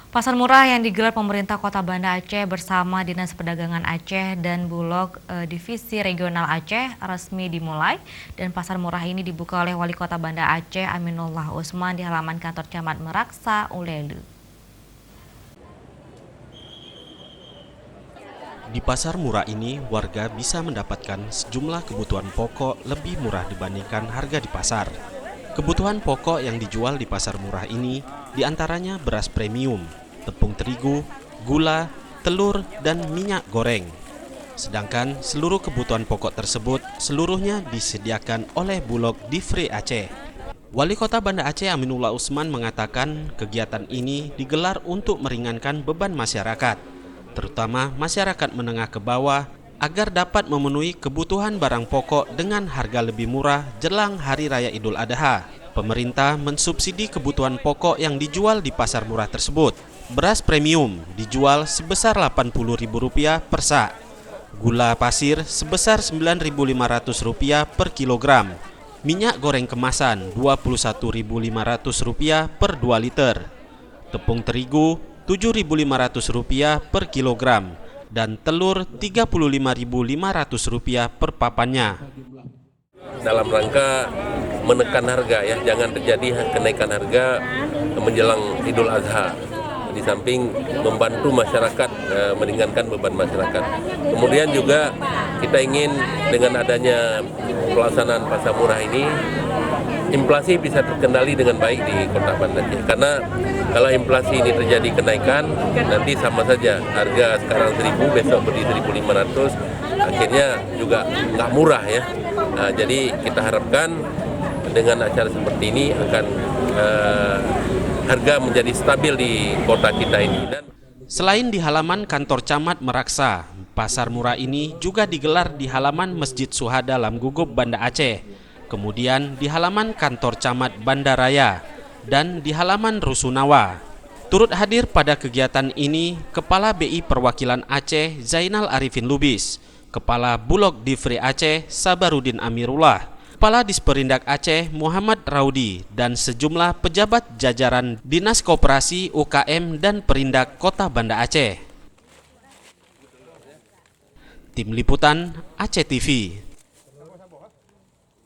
Pasar murah yang digelar pemerintah Kota Banda Aceh bersama Dinas Perdagangan Aceh dan Bulog Divisi Regional Aceh resmi dimulai, dan pasar murah ini dibuka oleh Wali Kota Banda Aceh Aminullah Usman di halaman kantor Camat Meraksa, Ulelu. Di pasar murah ini, warga bisa mendapatkan sejumlah kebutuhan pokok lebih murah dibandingkan harga di pasar. Kebutuhan pokok yang dijual di pasar murah ini diantaranya beras premium, tepung terigu, gula, telur, dan minyak goreng. Sedangkan seluruh kebutuhan pokok tersebut seluruhnya disediakan oleh Bulog Divisi Aceh. Wali Kota Banda Aceh Aminullah Usman mengatakan kegiatan ini digelar untuk meringankan beban masyarakat, terutama masyarakat menengah ke bawah, agar dapat memenuhi kebutuhan barang pokok dengan harga lebih murah jelang Hari Raya Idul Adha. Pemerintah mensubsidi kebutuhan pokok yang dijual di pasar murah tersebut. Beras premium dijual sebesar Rp80.000 per sak. Gula pasir sebesar Rp9.500 per kilogram. Minyak goreng kemasan Rp21.500 per 2 liter. Tepung terigu Rp7.500 per kilogram. Dan telur Rp35.500 per papannya. Dalam rangka menekan harga, ya, jangan terjadi kenaikan harga menjelang Idul Adha. Di samping membantu masyarakat, meringankan beban masyarakat. Kemudian juga kita ingin dengan adanya pelaksanaan pasar murah ini, inflasi bisa terkendali dengan baik di Kota Banda Aceh. Karena kalau inflasi ini terjadi kenaikan, nanti sama saja harga sekarang 1.000, besok beli 1.500, akhirnya juga nggak murah, ya. Nah, jadi kita harapkan dengan acara seperti ini akan harga menjadi stabil di kota kita ini. Selain di halaman kantor Camat Meraksa, pasar murah ini juga digelar di halaman Masjid Suhada Lam Gugup Banda Aceh, kemudian di halaman kantor Camat Banda Raya, dan di halaman Rusunawa. Turut hadir pada kegiatan ini Kepala BI Perwakilan Aceh Zainal Arifin Lubis, Kepala Bulog Divisi Aceh Sabarudin Amirullah, Kepala Disperindak Aceh Muhammad Raudi, dan sejumlah pejabat jajaran Dinas Koperasi, UKM, dan Perindak Kota Banda Aceh. Tim Liputan Aceh TV.